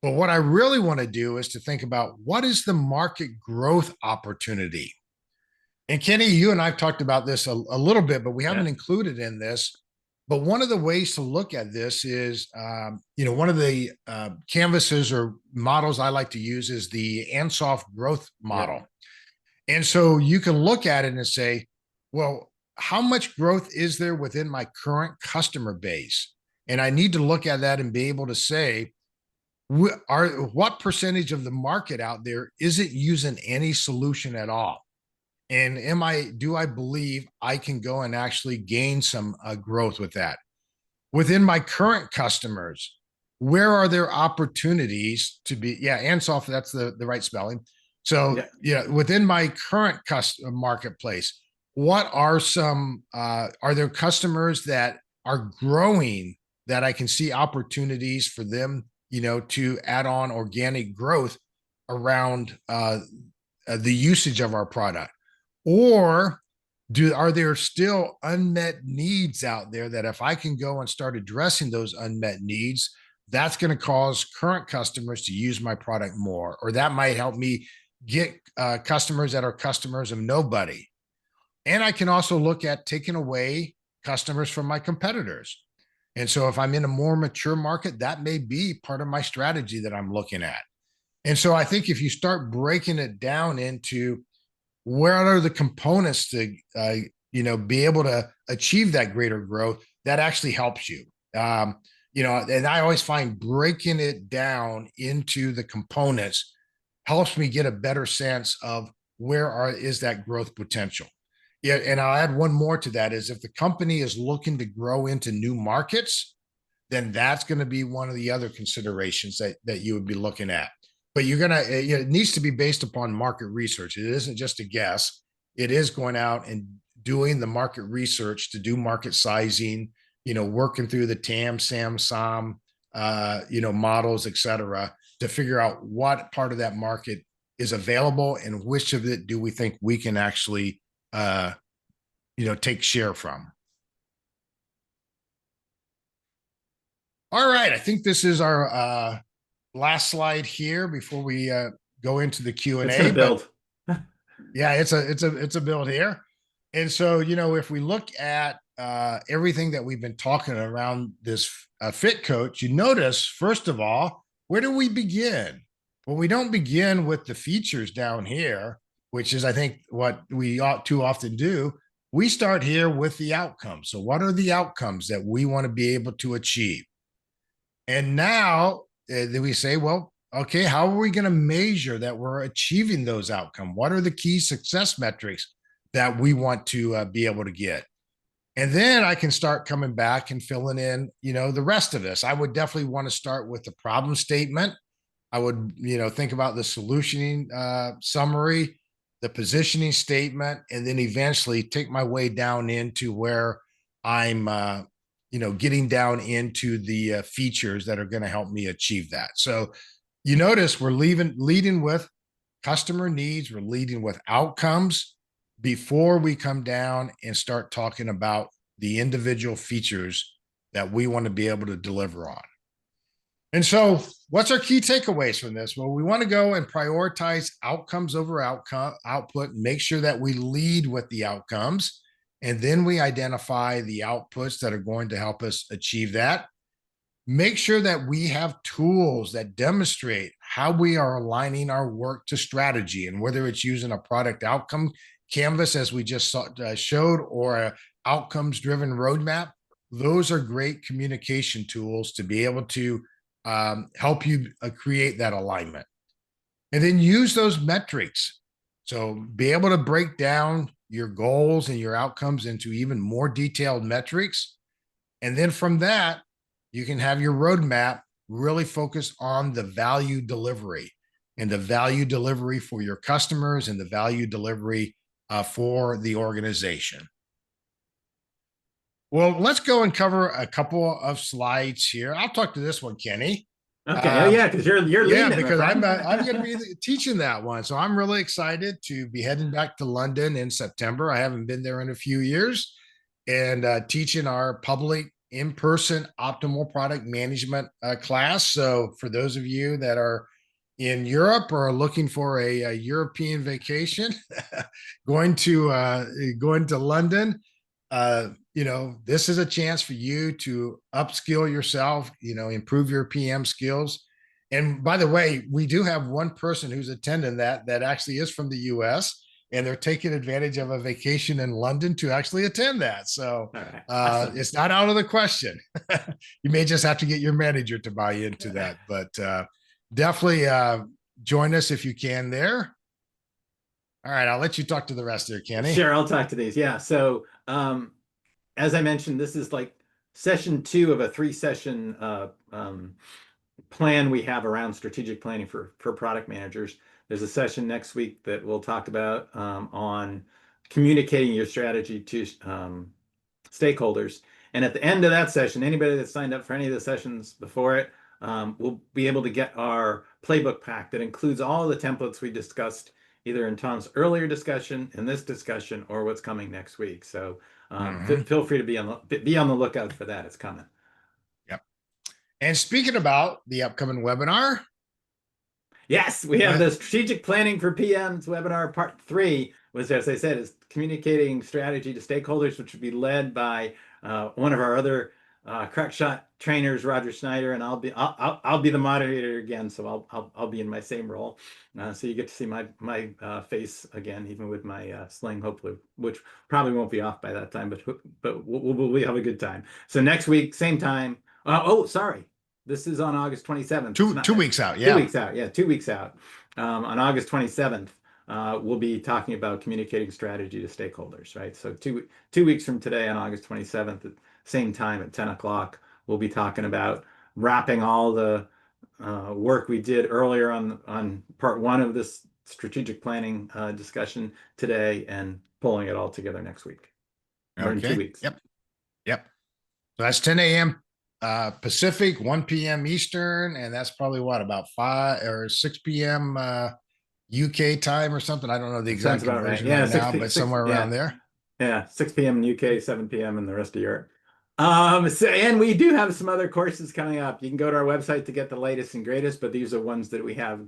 But what I really want to do is to think about what is the market growth opportunity. And Kenny, you and I've talked about this a little bit, but we haven't Yeah. included in this. But one of the ways to look at this is, one of the canvases or models I like to use is the Ansoff growth Yep. model. And so you can look at it and say, well, how much growth is there within my current customer base? And I need to look at that and be able to say, what percentage of the market out there isn't using any solution at all? And do I believe I can go and actually gain some growth with that? Within my current customers, where are there opportunities to be? Yeah, Ansoff, that's the right spelling. So, Yeah. yeah, within my current marketplace, what are are there customers that are growing that I can see opportunities for them, to add on organic growth around the usage of our product? Or are there still unmet needs out there that if I can go and start addressing those unmet needs, that's going to cause current customers to use my product more, or that might help me get customers that are customers of nobody. And I can also look at taking away customers from my competitors. And so if I'm in a more mature market, that may be part of my strategy that I'm looking at. And so I think if you start breaking it down into where are the components to be able to achieve that greater growth, that actually helps you. And I always find breaking it down into the components helps me get a better sense of is that growth potential. Yeah, and I'll add one more to that: is if the company is looking to grow into new markets, then that's going to be one of the other considerations that you would be looking at. But it needs to be based upon market research. It isn't just a guess. It is going out and doing the market research to do market sizing, working through the TAM, SAM, SOM, models, et cetera, to figure out what part of that market is available and which of it do we think we can actually, take share from. All right, I think this is our last slide here before we go into the Q and It's A. gonna build. Yeah, it's a build here, and so if we look at everything that we've been talking around this fit coach, you notice first of all, where do we begin? Well, we don't begin with the features down here, which is I think what we ought too often do. We start here with the outcomes. So, what are the outcomes that we want to be able to achieve? And now then we say, well, okay, how are we going to measure that we're achieving those outcomes? What are the key success metrics that we want to be able to get? And then I can start coming back and filling in, the rest of this. I would definitely want to start with the problem statement. I would, think about the solutioning summary, the positioning statement, and then eventually take my way down into where I'm, getting down into the features that are going to help me achieve that. So you notice we're leading with customer needs, we're leading with outcomes before we come down and start talking about the individual features that we want to be able to deliver on. And so, what's our key takeaways from this? Well, we want to go and prioritize outcomes over output, make sure that we lead with the outcomes, and then we identify the outputs that are going to help us achieve that. Make sure that we have tools that demonstrate how we are aligning our work to strategy, and whether it's using a product outcome canvas, as we just showed, or a outcomes driven roadmap. Those are great communication tools to be able to help you create that alignment. And then use those metrics. So be able to break down your goals and your outcomes into even more detailed metrics. And then from that, you can have your roadmap really focus on the value delivery, and the value delivery for your customers, and the value delivery for the organization. Well, let's go and cover a couple of slides here. I'll talk to this one, Kenny. Okay. Oh yeah, because you're leading it, because my I'm friend. going to be teaching that one, so I'm really excited to be heading back to London in September. I haven't been there in a few years, and teaching our public in-person optimal product management class. So for those of you that are in Europe or are looking for a European vacation, going to London, this is a chance for you to upskill yourself, improve your PM skills. And by the way, we do have one person who's attending that actually is from the US, and they're taking advantage of a vacation in London to actually attend that. So All right. Awesome. it's not out of the question. You may just have to get your manager to buy into that, but definitely join us if you can there. All right, I'll let you talk to the rest there, Kenny. Sure, I'll talk to these. Yeah. So as I mentioned, this is like session 2 of a 3-session plan we have around strategic planning for product managers. There's a session next week that we'll talk about on communicating your strategy to stakeholders. And at the end of that session, anybody that signed up for any of the sessions before it will be able to get our playbook pack that includes all the templates we discussed either in Tom's earlier discussion, in this discussion, or what's coming next week. So feel free to be on the lookout for that. It's coming. Yep. And speaking about the upcoming webinar. Yes, we have the Strategic Planning for PMs webinar part 3, which, as I said, is communicating strategy to stakeholders, which will be led by one of our other crack shot trainers, Roger Schneider, and I'll be the moderator again, so I'll be in my same role. So you get to see my face again, even with my sling, hopefully, which probably won't be off by that time, but we'll have a good time. So next week, same time. Sorry. This is on August 27th. Two weeks out. Yeah. 2 weeks out. Yeah, 2 weeks out. On August 27th, we'll be talking about communicating strategy to stakeholders, right? So 2 weeks from today on August 27th, at same time at 10 o'clock, we'll be talking about wrapping all the work we did earlier on part 1 of this strategic planning discussion today and pulling it all together next week. Or in 2 weeks. Yep. So that's 10 a.m. Pacific, 1 p.m. Eastern, and that's probably what, about 5 or 6 p.m. UK time or something. I don't know the exact conversion right now, but somewhere around there. Yeah, 6 p.m. in UK, 7 p.m. in the rest of Europe. And we do have some other courses coming up. You can go to our website to get the latest and greatest, but these are ones that we have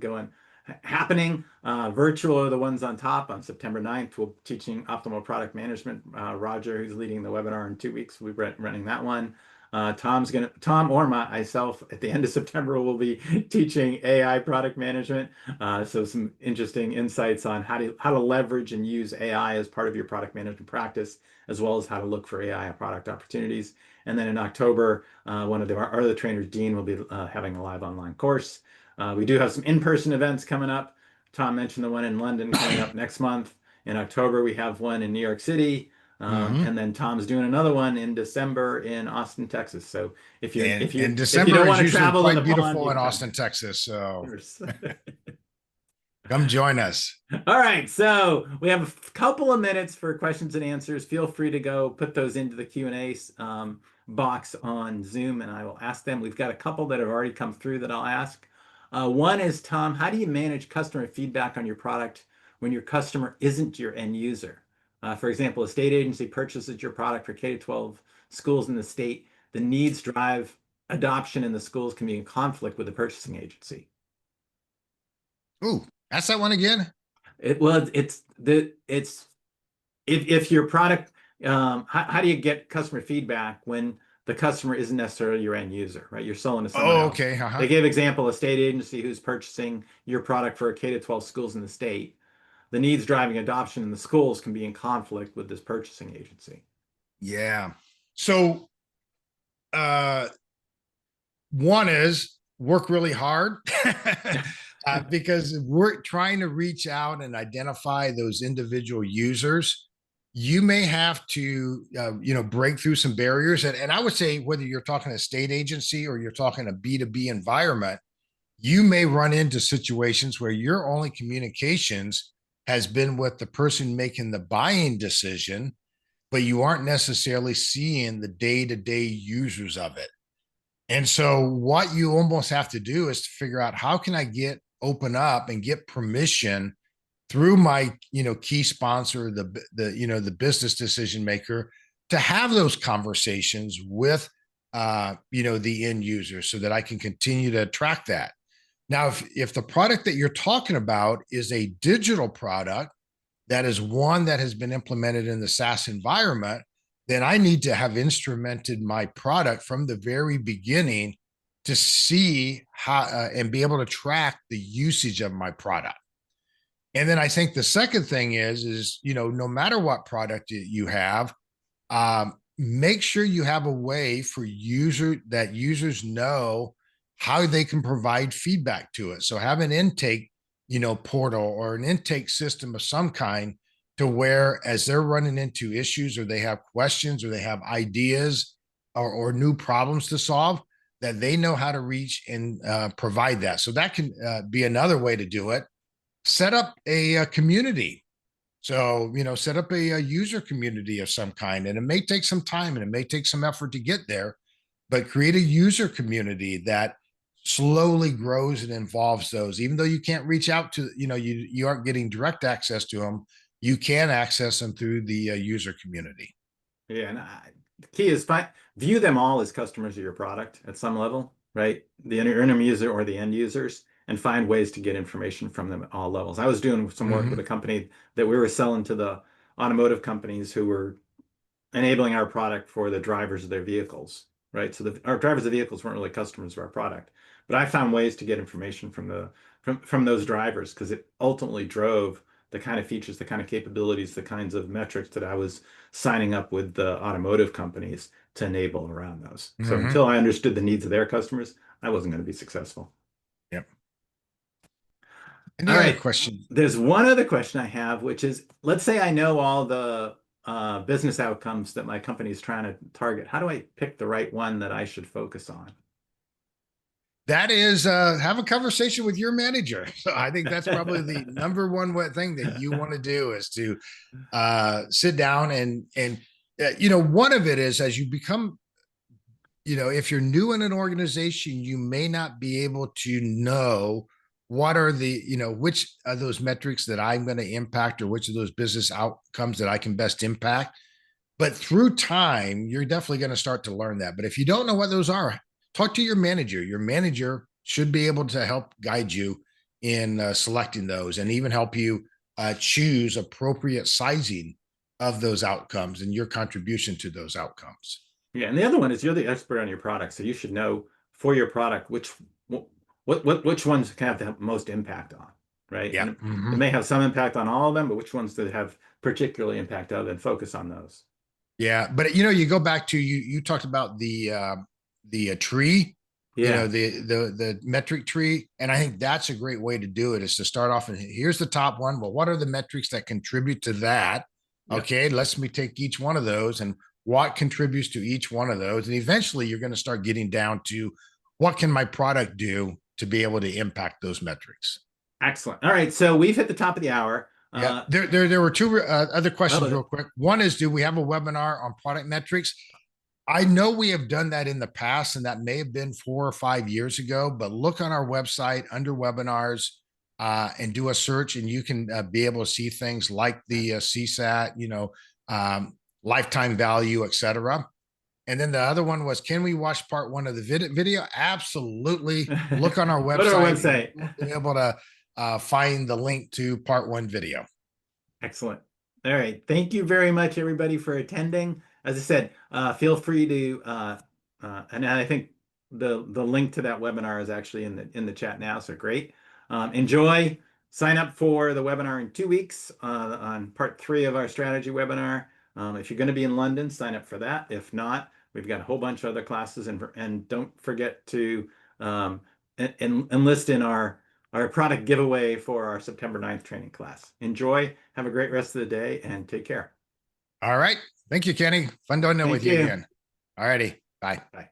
happening. Virtual are the ones on top. On September 9th, we'll be teaching optimal product management. Roger, who's leading the webinar in 2 weeks, we'll be running that one. Tom or myself at the end of September will be teaching AI product management. So some interesting insights on how to leverage and use AI as part of your product management practice, as well as how to look for AI product opportunities. And then in October, one of our other trainers, Dean, will be having a live online course. We do have some in-person events coming up. Tom mentioned the one in London coming up next month. In October, we have one in New York City. And then Tom's doing another one in December in Austin, Texas. So if you don't want to travel in the beautiful in Austin, Texas, so come join us. All right, so we have a couple of minutes for questions and answers. Feel free to go put those into the Q&A box on Zoom, and I will ask them. We've got a couple that have already come through that I'll ask. One is, Tom, how do you manage customer feedback on your product when your customer isn't your end user? For example, a state agency purchases your product for K-12 schools in the state. The needs drive adoption in the schools can be in conflict with the purchasing agency. Ooh, ask that one again. If your product, how do you get customer feedback when the customer isn't necessarily your end user, right? You're selling to someone else. Okay. They gave example, a state agency who's purchasing your product for K-12 schools in the state. The needs driving adoption in the schools can be in conflict with this purchasing agency. Yeah. So one is work really hard because we're trying to reach out and identify those individual users. You may have to, break through some barriers. And I would say whether you're talking a state agency or you're talking a B2B environment, you may run into situations where your only communications has been with the person making the buying decision, but you aren't necessarily seeing the day-to-day users of it. And so what you almost have to do is to figure out, how can I open up and get permission through my, key sponsor, the business decision maker, to have those conversations with the end user so that I can continue to track that. Now, if the product that you're talking about is a digital product, that is one that has been implemented in the SaaS environment, then I need to have instrumented my product from the very beginning to see how and be able to track the usage of my product. And then I think the second thing is no matter what product you have, make sure you have a way for users know how they can provide feedback to it. So have an intake, portal or an intake system of some kind to where as they're running into issues or they have questions or they have ideas or new problems to solve, that they know how to reach and provide that. So that can be another way to do it. Set up a community. So, set up a user community of some kind, and it may take some time and it may take some effort to get there, but create a user community that slowly grows and involves those. Even though you can't reach out to, you aren't getting direct access to them, you can access them through the user community. Yeah, and the key is view them all as customers of your product at some level, right? The interim user or the end users, and find ways to get information from them at all levels. I was doing some work with a company that we were selling to the automotive companies who were enabling our product for the drivers of their vehicles, right? So our drivers of vehicles weren't really customers of our product, but I found ways to get information from those drivers because it ultimately drove the kind of features, the kind of capabilities, the kinds of metrics that I was signing up with the automotive companies to enable around those. So until I understood the needs of their customers, I wasn't going to be successful. Yep. All Any other right. questions? There's one other question I have, which is, let's say I know all the business outcomes that my company is trying to target. How do I pick the right one that I should focus on? That is have a conversation with your manager. So I think that's probably the number one thing that you want to do is to sit down and one of it is as you become, if you're new in an organization, you may not be able to know what are the, which of those metrics that I'm going to impact or which of those business outcomes that I can best impact. But through time, you're definitely going to start to learn that. But if you don't know what those are, talk to your manager. Your manager should be able to help guide you in selecting those and even help you choose appropriate sizing of those outcomes and your contribution to those outcomes. Yeah, and the other one is you're the expert on your product, so you should know for your product which ones can have the most impact on, right? Yeah. And it may have some impact on all of them, but which ones that have particularly impact of and focus on those. Yeah, but you go back to you talked about the tree, Yeah. the metric tree, and I think that's a great way to do it is to start off and here's the top one. Well, what are the metrics that contribute to that? Yep. Okay, let's me take each one of those and what contributes to each one of those, and eventually you're going to start getting down to what can my product do to be able to impact those metrics. Excellent. All right, so we've hit the top of the hour. Yeah, there were two other questions real Oh, quick. One is, do we have a webinar on product metrics? I know we have done that in the past, and that may have been 4 or 5 years ago, but look on our website under webinars and do a search, and you can be able to see things like the CSAT, lifetime value, etc. And then the other one was, can we watch part one of the video? Absolutely. Look on our Go to our website. website. Be able to find the link to part one video. Excellent. All right. Thank you very much, everybody, for attending. As I said, feel free to, and I think the link to that webinar is actually in the chat now. So great. Enjoy. Sign up for the webinar in 2 weeks on part 3 of our strategy webinar. If you're going to be in London, sign up for that. If not, we've got a whole bunch of other classes, and don't forget to enlist in our product giveaway for our September 9th training class. Enjoy, have a great rest of the day, and take care. All right. Thank you, Kenny. Fun doing it with you again. All righty. Bye. Bye.